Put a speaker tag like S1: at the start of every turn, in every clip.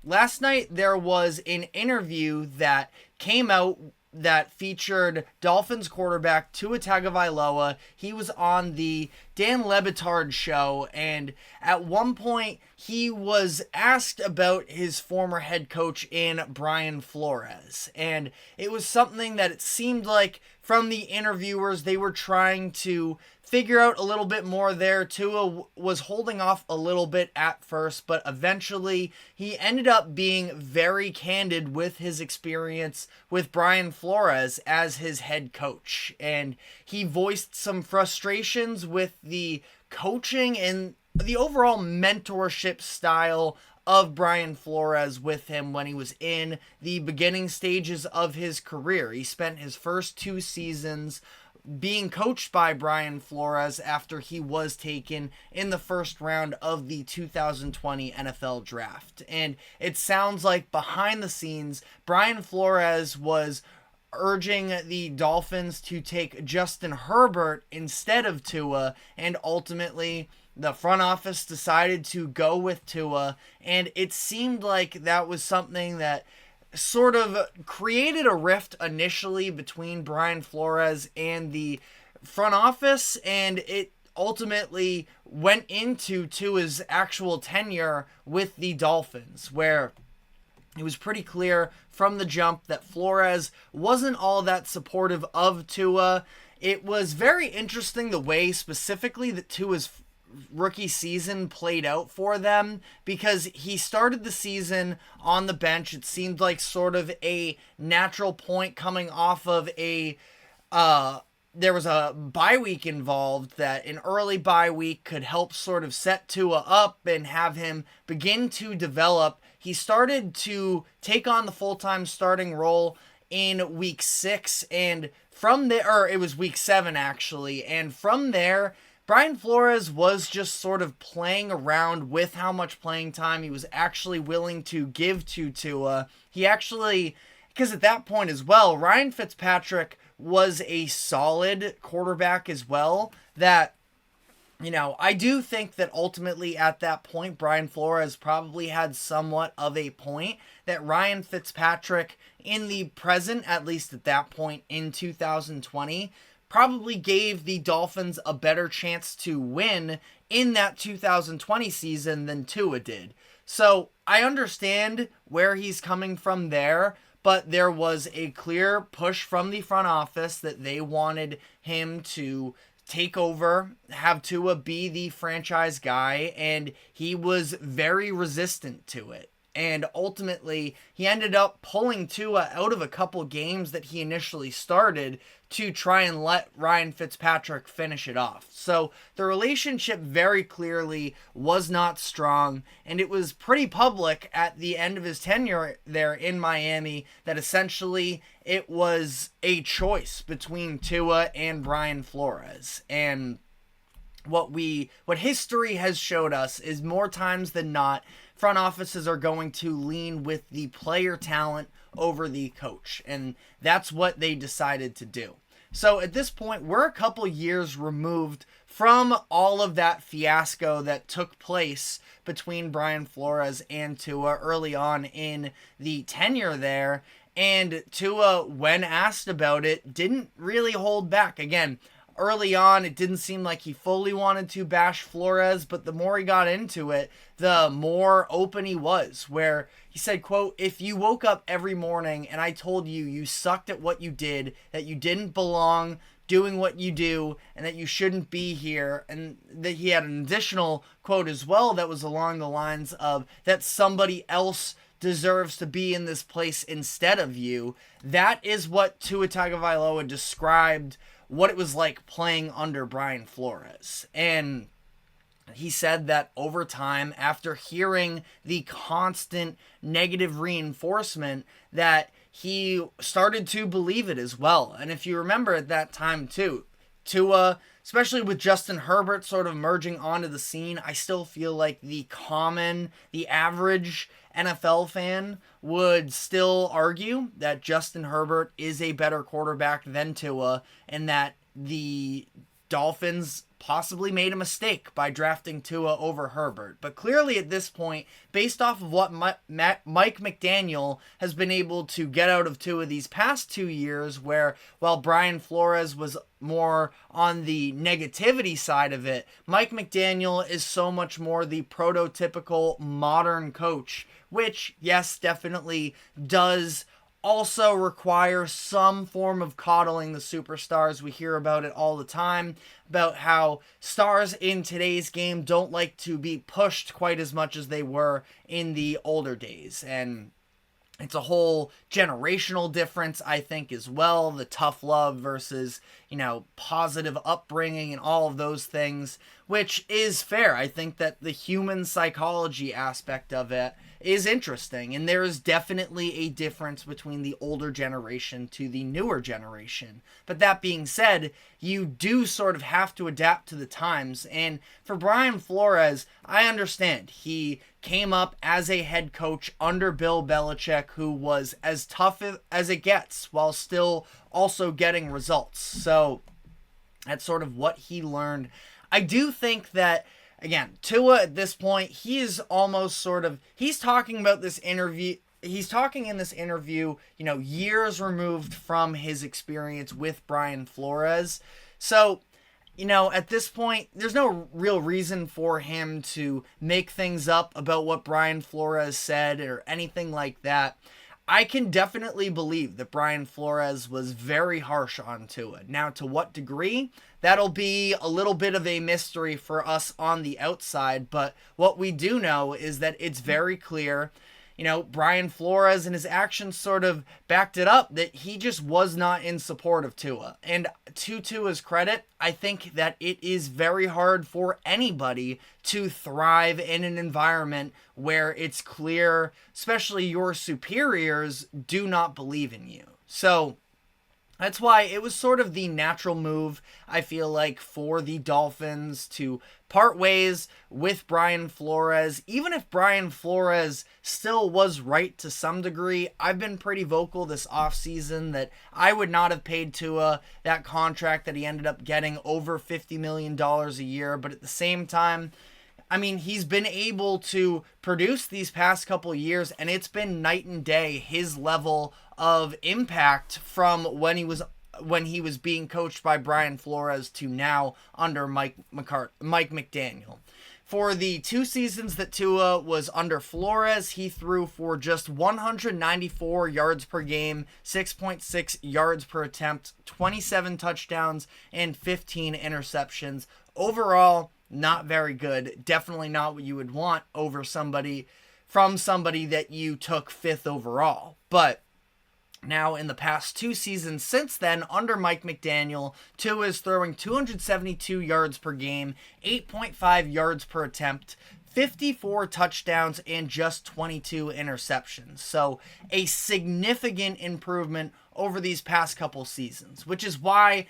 S1: last night there was an interview that came out that featured Dolphins quarterback Tua Tagovailoa. He was on the Dan Le Batard Show, and at one point he was asked about his former head coach in Brian Flores. And it was something that it seemed like from the interviewers they were trying to figure out a little bit more there. Tua was holding off a little bit at first, but eventually he ended up being very candid with his experience with Brian Flores as his head coach. And he voiced some frustrations with the coaching and the overall mentorship style of Brian Flores with him when he was in the beginning stages of his career. He spent his first 2 seasons being coached by Brian Flores after he was taken in the first round of the 2020 NFL draft. And it sounds like behind the scenes, Brian Flores was urging the Dolphins to take Justin Herbert instead of Tua, and ultimately the front office decided to go with Tua, and it seemed like that was something that sort of created a rift initially between Brian Flores and the front office, and it ultimately went into Tua's actual tenure with the Dolphins, where it was pretty clear from the jump that Flores wasn't all that supportive of Tua. It was very interesting the way specifically that Tua's rookie season played out for them, because he started the season on the bench. It seemed like sort of a natural point coming off of there was a bye week involved, that an early bye week could help sort of set Tua up and have him begin to develop. He started to take on the full-time starting role in week 6, and from there, or it was week 7 actually, and from there Brian Flores was just sort of playing around with how much playing time he was actually willing to give to Tua. He actually, because at that point as well, Ryan Fitzpatrick was a solid quarterback as well, that, you know, I do think that ultimately at that point, Brian Flores probably had somewhat of a point, that Ryan Fitzpatrick in the present, at least at that point in 2020, probably gave the Dolphins a better chance to win in that 2020 season than Tua did. So I understand where he's coming from there, but there was a clear push from the front office that they wanted him to take over, have Tua be the franchise guy, and he was very resistant to it. And ultimately, he ended up pulling Tua out of a couple games that he initially started to try and let Ryan Fitzpatrick finish it off. So the relationship very clearly was not strong, and it was pretty public at the end of his tenure there in Miami that essentially it was a choice between Tua and Brian Flores. And what history has showed us is more times than not, front offices are going to lean with the player talent over the coach, and that's what they decided to do. So at this point, we're a couple years removed from all of that fiasco that took place between Brian Flores and Tua early on in the tenure there, and Tua, when asked about it, didn't really hold back. Again, early on, it didn't seem like he fully wanted to bash Flores, but the more he got into it, the more open he was, where he said, quote, "If you woke up every morning and I told you you sucked at what you did, that you didn't belong doing what you do, and that you shouldn't be here," and that he had an additional quote as well that was along the lines of that somebody else deserves to be in this place instead of you. That is what Tua Tagovailoa described what it was like playing under Brian Flores. And he said that over time, after hearing the constant negative reinforcement, that he started to believe it as well. And if you remember at that time too, Tua, especially with Justin Herbert sort of merging onto the scene, I still feel like the average NFL fan would still argue that Justin Herbert is a better quarterback than Tua, and that the Dolphins possibly made a mistake by drafting Tua over Herbert. But clearly at this point, based off of what Mike McDaniel has been able to get out of Tua these past 2 years, where while Brian Flores was more on the negativity side of it, Mike McDaniel is so much more the prototypical modern coach, which, yes, definitely does also require some form of coddling the superstars. We hear about it all the time, about how stars in today's game don't like to be pushed quite as much as they were in the older days. And it's a whole generational difference, I think, as well. The tough love versus, positive upbringing and all of those things, which is fair. I think that the human psychology aspect of it is interesting. And there is definitely a difference between the older generation to the newer generation. But that being said, you do sort of have to adapt to the times. And for Brian Flores, I understand. He came up as a head coach under Bill Belichick, who was as tough as it gets while still also getting results. So that's sort of what he learned. I do think that, again, Tua at this point, he is almost he's talking about this interview. He's talking in this interview, years removed from his experience with Brian Flores. So, at this point, there's no real reason for him to make things up about what Brian Flores said or anything like that. I can definitely believe that Brian Flores was very harsh on Tua. Now, to what degree? That'll be a little bit of a mystery for us on the outside, but what we do know is that it's very clear, Brian Flores and his actions sort of backed it up, that he just was not in support of Tua. And to Tua's credit, I think that it is very hard for anybody to thrive in an environment where it's clear, especially your superiors, do not believe in you. So that's why it was sort of the natural move, I feel like, for the Dolphins to part ways with Brian Flores. Even if Brian Flores still was right to some degree, I've been pretty vocal this offseason that I would not have paid Tua that contract that he ended up getting, over $50 million a year. But at the same time, he's been able to produce these past couple of years, and it's been night and day, his level of impact from when he was being coached by Brian Flores to now under Mike McDaniel. For the 2 seasons that Tua was under Flores, he threw for just 194 yards per game, 6.6 yards per attempt, 27 touchdowns, and 15 interceptions. Overall, not very good. Definitely not what you would want from somebody that you took 5th overall. But now, in the past 2 seasons since then, under Mike McDaniel, Tua is throwing 272 yards per game, 8.5 yards per attempt, 54 touchdowns, and just 22 interceptions. So, a significant improvement over these past couple seasons, which is why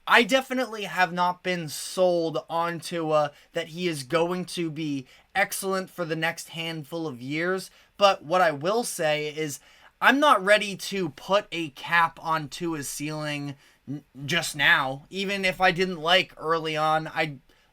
S1: I definitely have not been sold on Tua that he is going to be excellent for the next handful of years. But what I will say is, I'm not ready to put a cap on Tua's ceiling just now. Even if I didn't like early on,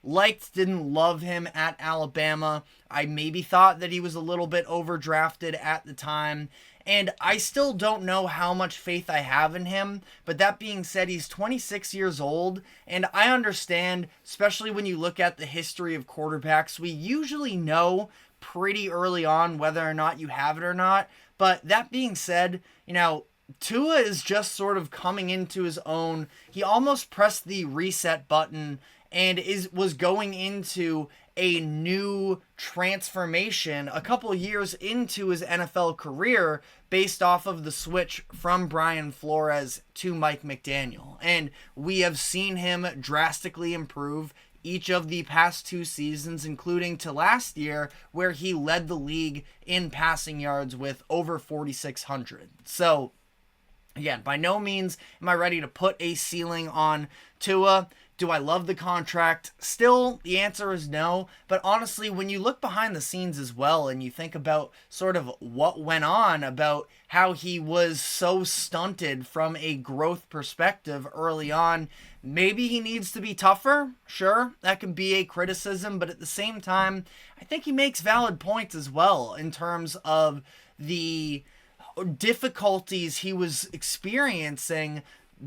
S1: didn't love him at Alabama. I maybe thought that he was a little bit overdrafted at the time. And I still don't know how much faith I have in him. But that being said, he's 26 years old. And I understand, especially when you look at the history of quarterbacks, we usually know pretty early on whether or not you have it or not. But that being said, Tua is just sort of coming into his own. He almost pressed the reset button and was going into a new transformation a couple years into his NFL career based off of the switch from Brian Flores to Mike McDaniel. And we have seen him drastically improve each of the past 2 seasons, including to last year, where he led the league in passing yards with over 4,600. So, again, by no means am I ready to put a ceiling on Tua. Do I love the contract? Still, the answer is no. But honestly, when you look behind the scenes as well and you think about sort of what went on, about how he was so stunted from a growth perspective early on, maybe he needs to be tougher. Sure, that can be a criticism, but at the same time, I think he makes valid points as well in terms of the difficulties he was experiencing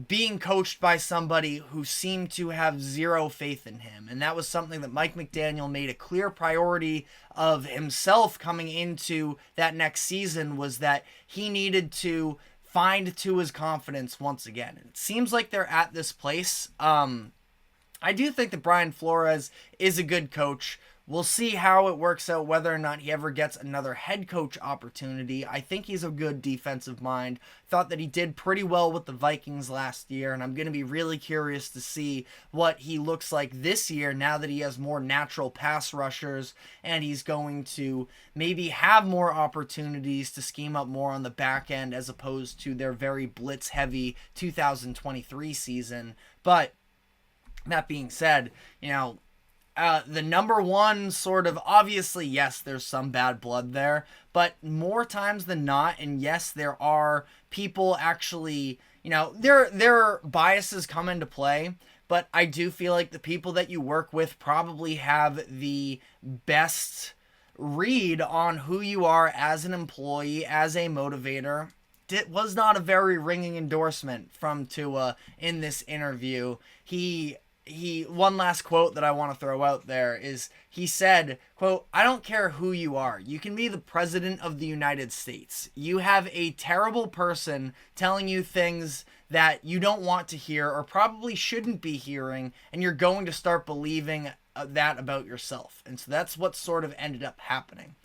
S1: being coached by somebody who seemed to have zero faith in him. And that was something that Mike McDaniel made a clear priority of himself coming into that next season, was that he needed to find Tua's confidence once again. And it seems like they're at this place. I do think that Brian Flores is a good coach. We'll see how it works out, whether or not he ever gets another head coach opportunity. I think he's a good defensive mind. Thought that he did pretty well with the Vikings last year, and I'm going to be really curious to see what he looks like this year now that he has more natural pass rushers, and he's going to maybe have more opportunities to scheme up more on the back end as opposed to their very blitz-heavy 2023 season. But that being said, the number one sort of, obviously, yes, there's some bad blood there, but more times than not, and yes, there are people actually, their biases come into play, but I do feel like the people that you work with probably have the best read on who you are as an employee, as a motivator. It was not a very ringing endorsement from Tua in this interview. One last quote that I want to throw out there is, he said, quote, "I don't care who you are. You can be the president of the United States. You have a terrible person telling you things that you don't want to hear or probably shouldn't be hearing, and you're going to start believing that about yourself." And so that's what sort of ended up happening.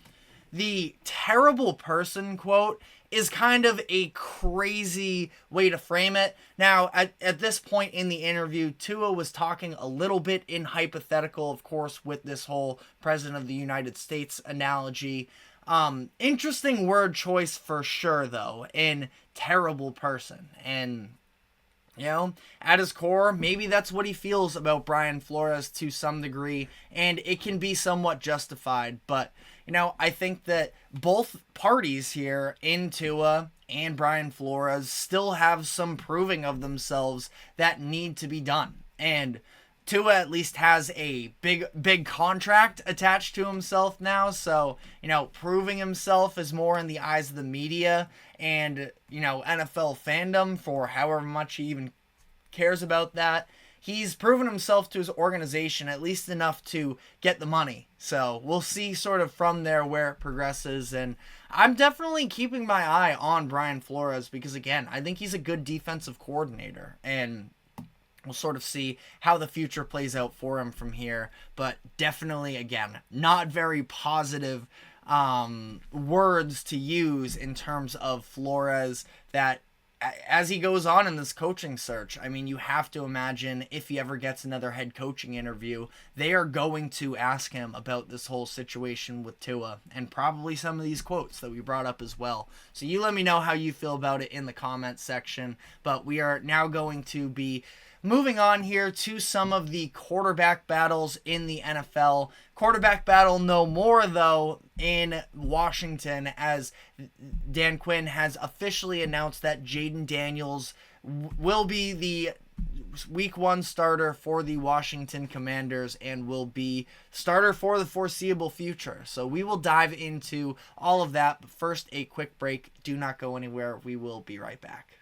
S1: The terrible person quote is kind of a crazy way to frame it. Now, at this point in the interview, Tua was talking a little bit in hypothetical, of course, with this whole President of the United States analogy. Interesting word choice for sure, though, in terrible person. And, at his core, maybe that's what he feels about Brian Flores to some degree, and it can be somewhat justified. But, I think that both parties here, in Tua and Brian Flores, still have some proving of themselves that need to be done. And Tua at least has a big contract attached to himself now, so, proving himself is more in the eyes of the media and, NFL fandom, for however much he even cares about that. He's proven himself to his organization at least enough to get the money. So we'll see sort of from there where it progresses. And I'm definitely keeping my eye on Brian Flores because, again, I think he's a good defensive coordinator. And we'll sort of see how the future plays out for him from here. But definitely, again, not very positive words to use in terms of Flores, that as he goes on in this coaching search, I mean, you have to imagine if he ever gets another head coaching interview, they are going to ask him about this whole situation with Tua and probably some of these quotes that we brought up as well. So you let me know how you feel about it in the comments section. But we are now going to be moving on here to some of the quarterback battles in the NFL. Quarterback battle no more, though, in Washington, as Dan Quinn has officially announced that Jaden Daniels will be the Week 1 starter for the Washington Commanders and will be starter for the foreseeable future. So we will dive into all of that. But first, a quick break. Do not go anywhere. We will be right back.